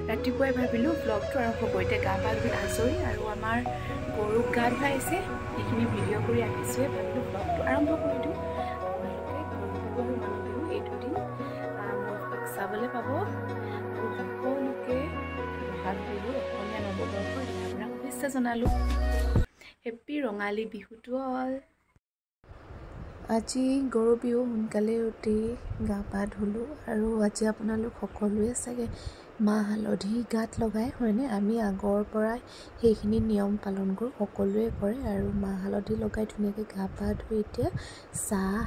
ৰাতিপুৱাই ভাবিলোঁ ব্লগটো আৰম্ভ কৰি এতিয়া গা পা ধুই আজৰি আৰু আমাৰ গৰুক গা ধুৱাইছে সেইখিনি ভিডিঅ' কৰি ৰাখিছোঁহে ভাবিলোঁ ব্লগটো আৰম্ভ কৰি দিওঁ আপোনালোকে গৰু বিহু মানুহ বিহু এই দুদিন মোক চাবলৈ পাব আৰু সকলোকে বহাগ বিহু অসমীয়া নৱবৰ্ষৰ দিনাৰ পৰা শুভেচ্ছা জনালোঁ হেপ্পী ৰঙালী বিহুটো অল আজি গৰু বিহু সোনকালে উঠি গা পা ধুলোঁ আৰু আজি আপোনালোক সকলোৱে চাগে মাহ হালধি গাত লগাই হয়নে আমি আগৰ পৰাই সেইখিনি নিয়ম পালন কৰোঁ সকলোৱে কৰে আৰু মাহ হালধি লগাই ধুনীয়াকৈ গা পা ধুই এতিয়া চাহ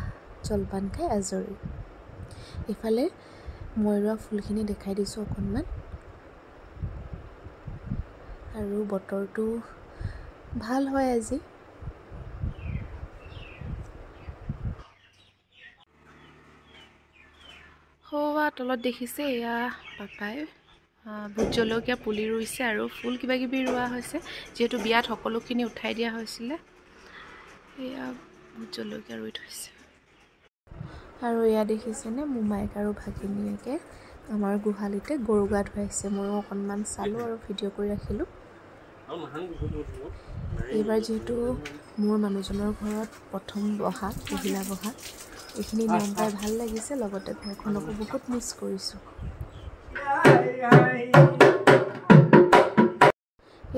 জলপান খাই আজৰি এইফালে মই ৰোৱা ফুলখিনি দেখাই দিছোঁ অকণমান আৰু বতৰটো ভাল হয় আজি হোৱা তলত দেখিছে এয়া পাপাই ভোট জলকীয়া পুলি ৰুইছে আৰু ফুল কিবা কিবি ৰোৱা হৈছে যিহেতু বিয়াত সকলোখিনি উঠাই দিয়া হৈছিলে এয়া ভোট জলকীয়া ৰুই থৈছে আৰু এয়া দেখিছেনে মোমাইক আৰু ভাগিনীয়েকে আমাৰ গোহালিতে গৰু গা ধুৱাইছে ময়ো অকণমান চালোঁ আৰু ভিডিঅ' কৰি ৰাখিলোঁ এইবাৰ যিহেতু মোৰ মানুহজনৰ ঘৰত প্ৰথম বহাগ পহিলা বহাগ এইখিনি নিয়ম পাই ভাল লাগিছে লগতে ঘৰখনকো বহুত মিছ কৰিছোঁ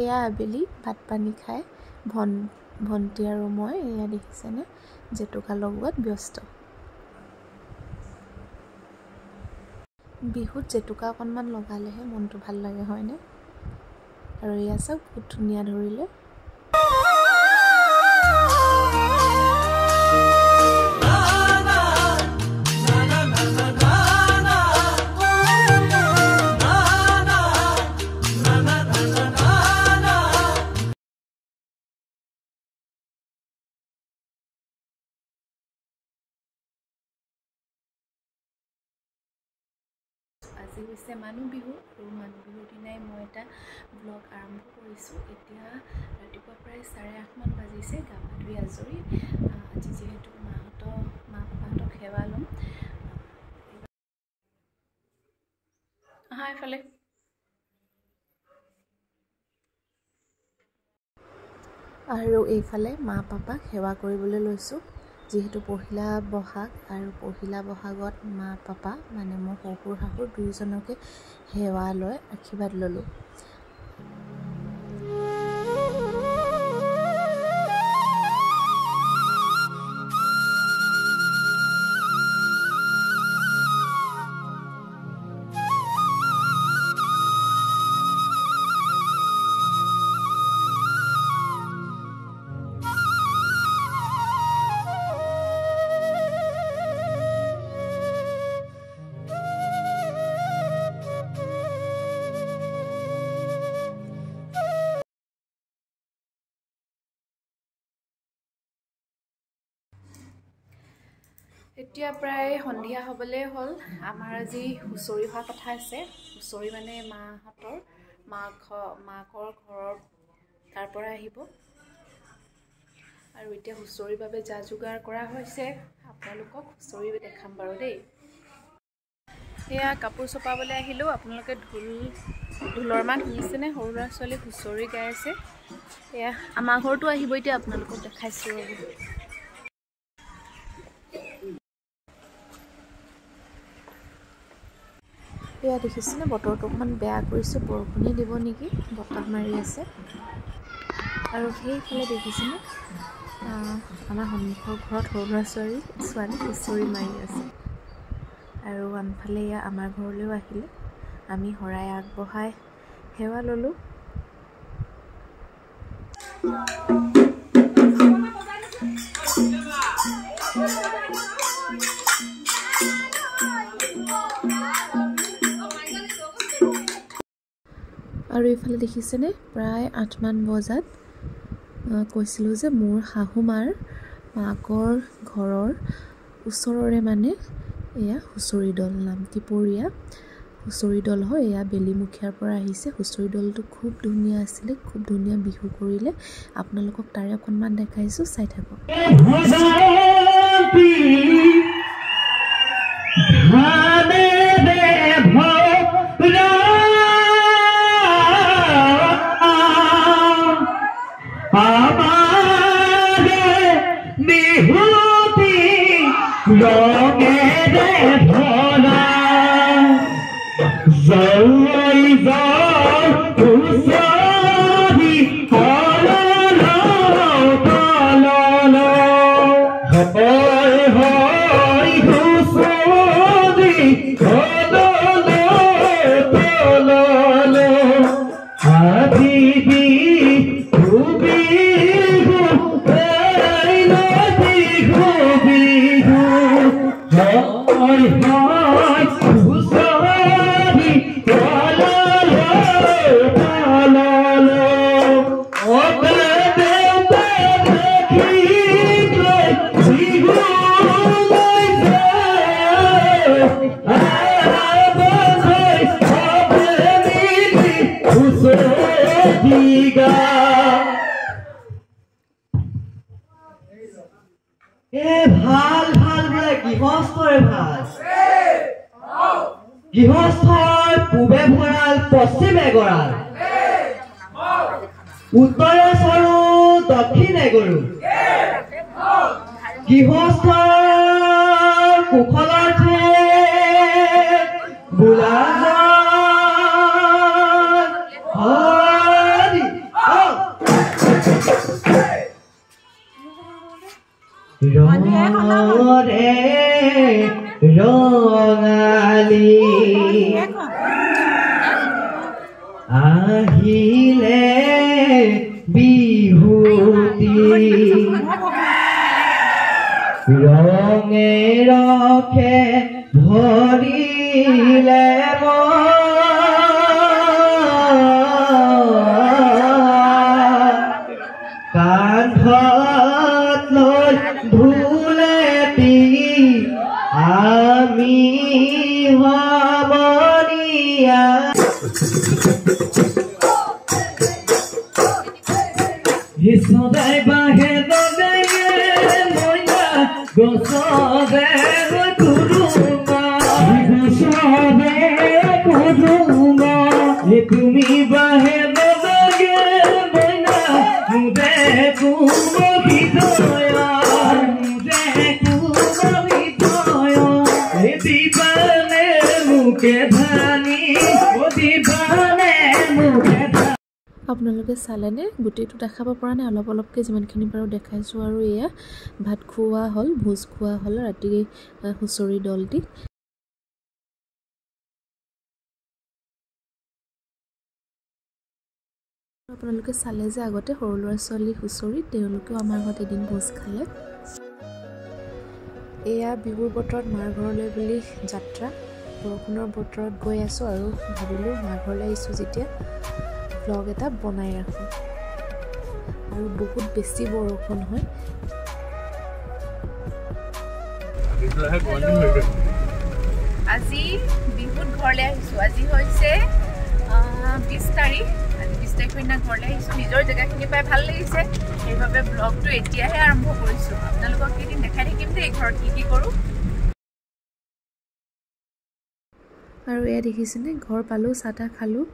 এয়া আবেলি ভাত পানী খাই ভণ্টি আৰু মই এয়া দেখিছেনে জেতুকা লগোৱাত ব্যস্ত বিহুত জেতুকা অকণমান লগালেহে মনটো ভাল লাগে হয়নে আৰু এয়া চাওক বহুত ধুনীয়া ধৰিলে আজি হৈছে মানুহ বিহু আৰু মানুহ বিহুৰ দিনাই মই এটা ব্লগ আৰম্ভ কৰিছোঁ এতিয়া ৰাতিপুৱা প্ৰায় 8:30 মান বাজিছে গা পা ধুই আজৰি আজি যিহেতু মা পাপাহঁতক সেৱা ল'ম এইফালে আৰু এইফালে মা পাপাক সেৱা কৰিবলৈ লৈছোঁ যিহেতু পহিলা বহাগ আৰু পহিলা বহাগত মা পাপা মানে মোৰ শহুৰ শাহুৰ দুয়োজনকে সেৱা লৈ আশীৰ্বাদ ল'লোঁ এতিয়া প্ৰায় সন্ধিয়া হ'বলৈ হ'ল আমাৰ আজি হুঁচৰি হোৱা কথা আছে হুঁচৰি মানে মাহঁতৰ মাকৰ ঘৰৰ তাৰ পৰা আহিব আৰু এতিয়া হুঁচৰিৰ বাবে যা যোগাৰ কৰা হৈছে আপোনালোকক হুঁচৰি দেখাম বাৰু দেই এয়া কাপোৰ চপাবলৈ আহিলোঁ আপোনালোকে ঢোলৰ মাত শুনিছেনে সৰু ল'ৰা ছোৱালী হুঁচৰি গাই আছে এয়া আমাৰ ঘৰতো আহিব এতিয়া আপোনালোকক দেখাইছোঁ এয়া দেখিছেনে বতৰটো অকণমান বেয়া কৰিছে বৰষুণে দিব নেকি বতাহ মাৰি আছে আৰু সেইফালে দেখিছেনে আমাৰ সন্মুখৰ ঘৰত সৰু ল'ৰা ছোৱালী হুঁচৰি মাৰি আছে আৰু আনফালে এয়া আমাৰ ঘৰলৈও আহিলে আমি শৰাই আগবঢ়াই সেৱা ল'লোঁ আৰু এইফালে দেখিছেনে প্ৰায় 8 মান বজাত কৈছিলোঁ যে মোৰ শাহুমাৰ মাকৰ ঘৰৰ ওচৰৰে মানে এয়া হুঁচৰি দল নাম টিপৰীয়া হুঁচৰি দল হয় এয়া বেলিমুখীয়াৰ পৰা আহিছে হুঁচৰি দলটো খুব ধুনীয়া আছিলে খুব ধুনীয়া বিহু কৰিলে আপোনালোকক তাৰে অকণমান দেখাইছোঁ চাই থাকক ৰঙেৰে ভৰা জয় জয় হুঁচৰি কলল কলল হয় হয় হুঁচৰি কলল কলল আজি বিহু বিহু এই বিহু বিহু হয় হয় হুঁচৰি কলল কলল ভাল ভাল বোলে গৃহস্থৰে ভাল গৃহস্থৰ পূবে ভঁৰাল পশ্চিমে গঁৰাল উত্তৰে চৰু দক্ষিণে গৰু গৃহস্থৰ কুশলাৰ্থে বোলা ৰঙৰে ৰঙালী আহিলে বিহুতি ৰঙে ৰখে ভৰিলে কান্ধত লৈ ঢোলেটি আমি সমনীয়া সদায় বাহে দে মইনা গছবে কুৰুমা তুমি বাহে দগে মইনা মুদে কুমহি দয়া দিবানে মুখে ধানি দিবানে মুখে আপোনালোকে চালেনে গোটেইটো দেখাব পৰা নাই অলপ অলপকৈ যিমানখিনি পাৰোঁ দেখাইছোঁ আৰু এয়া ভাত খোৱা হ'ল ভোজ খোৱা হ'ল ৰাতি হুঁচৰি দলটি আপোনালোকে চালে যে আগতে সৰু ল'ৰা ছোৱালী হুঁচৰি তেওঁলোকেও আমাৰ ঘৰত এদিন ভোজ খালে এয়া বিহুৰ বতৰত মাৰ ঘৰলৈ বুলি যাত্ৰা বৰষুণৰ বতৰত গৈ আছোঁ আৰু ভাবিলোঁ মাৰ ঘৰলৈ আহিছোঁ যেতিয়া ব্লগ এটা বনাই ৰাখোঁ আৰু বহুত বেছি বৰষুণ হয় আজি বিহুত ঘৰলৈ আহিছোঁ আজি হৈছে 20 তাৰিখ আজি 20 তাৰিখৰ দিনা ঘৰলৈ আহিছোঁ নিজৰ জেগাখিনি পাই ভাল লাগিছে সেইবাবে ব্লগটো এতিয়াহে আৰম্ভ কৰিছোঁ আপোনালোকক কেইদিন দেখাই থাকিম দেই ঘৰত কি কৰোঁ আৰু এয়া দেখিছেনে ঘৰ পালোঁ চাহ তাহ খালোঁ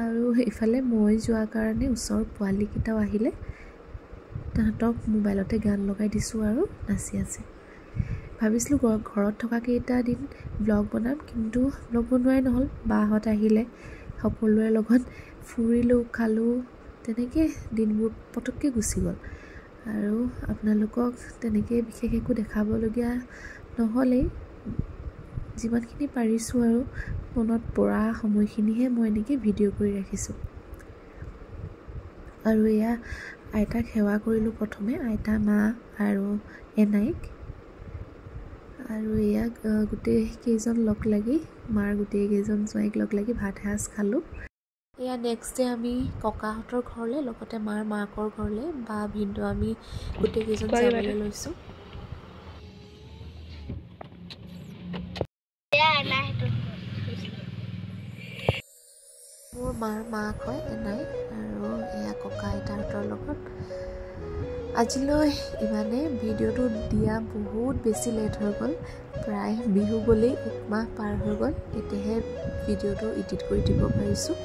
আৰু ইফালে মই যোৱাৰ কাৰণে ওচৰৰ পোৱালীকেইটাও আহিলে তাহাঁতক মোবাইলতে গান লগাই দিছোঁ আৰু নাচি আছে ভাবিছিলোঁ ঘৰত থকা কেইটা দিন ব্লগ বনাম কিন্তু ব্লগ বনোৱাই নহ'ল বাহঁত আহিলে সকলোৰে লগত ফুৰিলোঁ খালোঁ তেনেকৈ দিনবোৰ পটককৈ গুচি গ'ল আৰু আপোনালোকক তেনেকৈ বিশেষ একো দেখাবলগীয়া নহ'লেই যিমানখিনি পাৰিছোঁ আৰু মনত পৰা সময়খিনিহে মই এনেকৈ ভিডিঅ' কৰি ৰাখিছোঁ আৰু এয়া আইতাক সেৱা কৰিলোঁ প্ৰথমে আইতা মা আৰু এনাইক আৰু এয়া গোটেইকেইজন লগ লাগি মাৰ গোটেইকেইজন জোঁৱাইক লগ লাগি ভাত এসাঁজ খালোঁ এয়া নেক্সট ডে আমি ককাহঁতৰ ঘৰলৈ লগতে মাৰ মাকৰ ঘৰলৈ বা ভিনদেউ আমি গোটেইকেইজন যাবলৈ লৈছোঁ মোৰ মাৰ মাক হয় এনাই আৰু এয়া ককা আইতাহঁতৰ লগত আজিলৈ ইমানে ভিডিঅ'টো দিয়া বহুত বেছি লেট হৈ গ'ল প্ৰায় বিহু গ'লেই 1 মাহ পাৰ হৈ গ'ল এতিয়াহে ভিডিঅ'টো এডিট কৰি দিব পাৰিছোঁ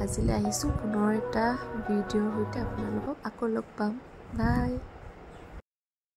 আজিলৈ আহিছোঁ পুনৰ এটা ভিডিঅ'ৰ সৈতে আপোনালোকক আকৌ লগ পাম বাই